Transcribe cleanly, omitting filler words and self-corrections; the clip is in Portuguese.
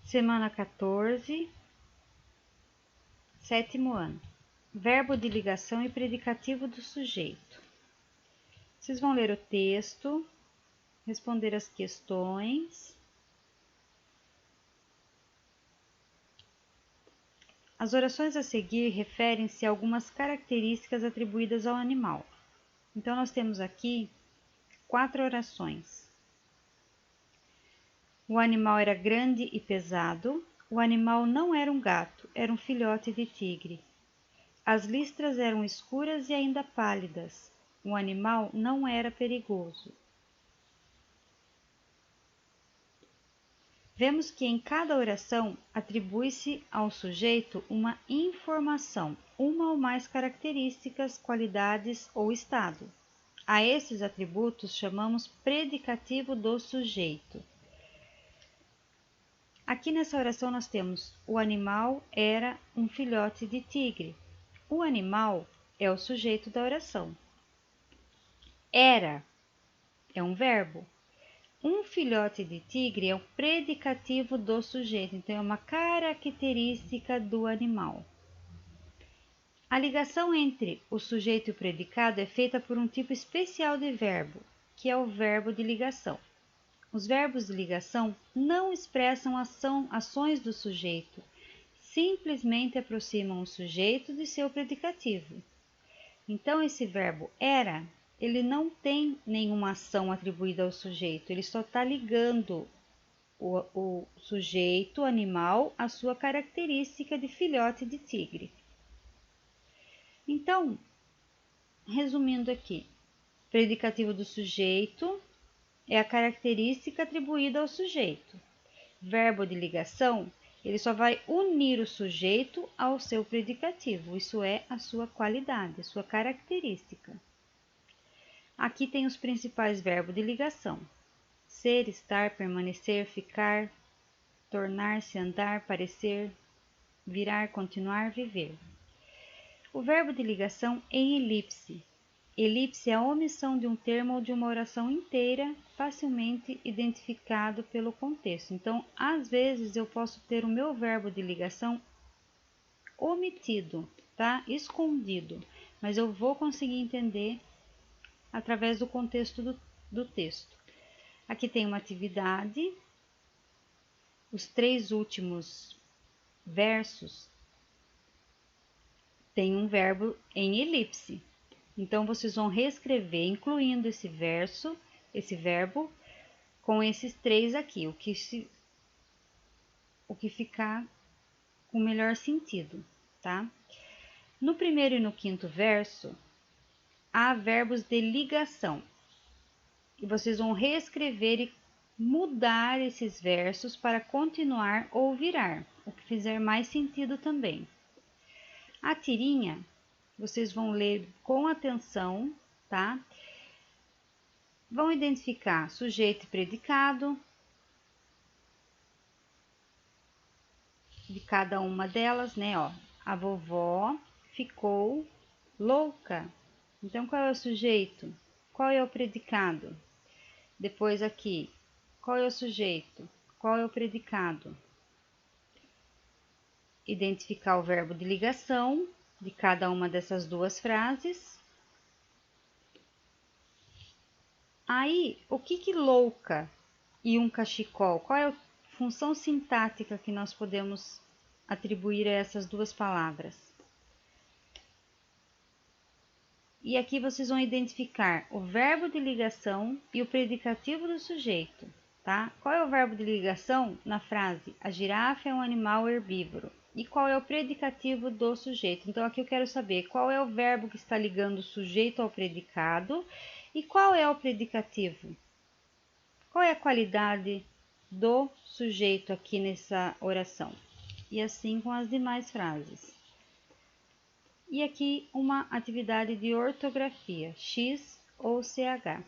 Semana 14, sétimo ano. Verbo de ligação e predicativo do sujeito. Vocês vão ler o texto, responder as questões. As orações a seguir referem-se a algumas características atribuídas ao animal. Então, nós temos aqui 4 orações. O animal era grande e pesado. O animal não era um gato, era um filhote de tigre. As listras eram escuras e ainda pálidas. O animal não era perigoso. Vemos que em cada oração atribui-se ao sujeito uma informação, uma ou mais características, qualidades ou estado. A esses atributos chamamos predicativo do sujeito. Aqui nessa oração nós temos: o animal era um filhote de tigre. O animal é o sujeito da oração. Era é um verbo. Um filhote de tigre é o predicativo do sujeito, então é uma característica do animal. A ligação entre o sujeito e o predicado é feita por um tipo especial de verbo, que é o verbo de ligação. Os verbos de ligação não expressam ações do sujeito, simplesmente aproximam o sujeito de seu predicativo. Então, esse verbo era, ele não tem nenhuma ação atribuída ao sujeito, ele só está ligando o sujeito, animal, à sua característica de filhote de tigre. Então, resumindo aqui, predicativo do sujeito é a característica atribuída ao sujeito. Verbo de ligação, ele só vai unir o sujeito ao seu predicativo, isso é a sua qualidade, a sua característica. Aqui tem os principais verbos de ligação: ser, estar, permanecer, ficar, tornar-se, andar, parecer, virar, continuar, viver. O verbo de ligação em elipse. Elipse é a omissão de um termo ou de uma oração inteira, facilmente identificado pelo contexto. Então, às vezes eu posso ter o meu verbo de ligação omitido, tá? Escondido, mas eu vou conseguir entender através do contexto do texto. Aqui tem uma atividade. Os 3 últimos versos têm um verbo em elipse. Então, vocês vão reescrever, incluindo esse verbo, com esses 3 aqui, o que ficar com o melhor sentido, tá? No primeiro e no quinto verso, há verbos de ligação. E vocês vão reescrever e mudar esses versos para continuar ou virar, o que fizer mais sentido também. A tirinha, vocês vão ler com atenção, tá? Vão identificar sujeito e predicado de cada uma delas, né? Ó, a vovó ficou louca. Então, qual é o sujeito? Qual é o predicado? Depois aqui, qual é o sujeito? Qual é o predicado? Identificar o verbo de ligação de cada uma dessas 2 frases. Aí, o que louca e um cachecol? Qual é a função sintática que nós podemos atribuir a essas 2 palavras? E aqui vocês vão identificar o verbo de ligação e o predicativo do sujeito, tá? Qual é o verbo de ligação na frase: a girafa é um animal herbívoro? E qual é o predicativo do sujeito? Então, aqui eu quero saber qual é o verbo que está ligando o sujeito ao predicado e qual é o predicativo. Qual é a qualidade do sujeito aqui nessa oração? E assim com as demais frases. E aqui uma atividade de ortografia, X ou CH.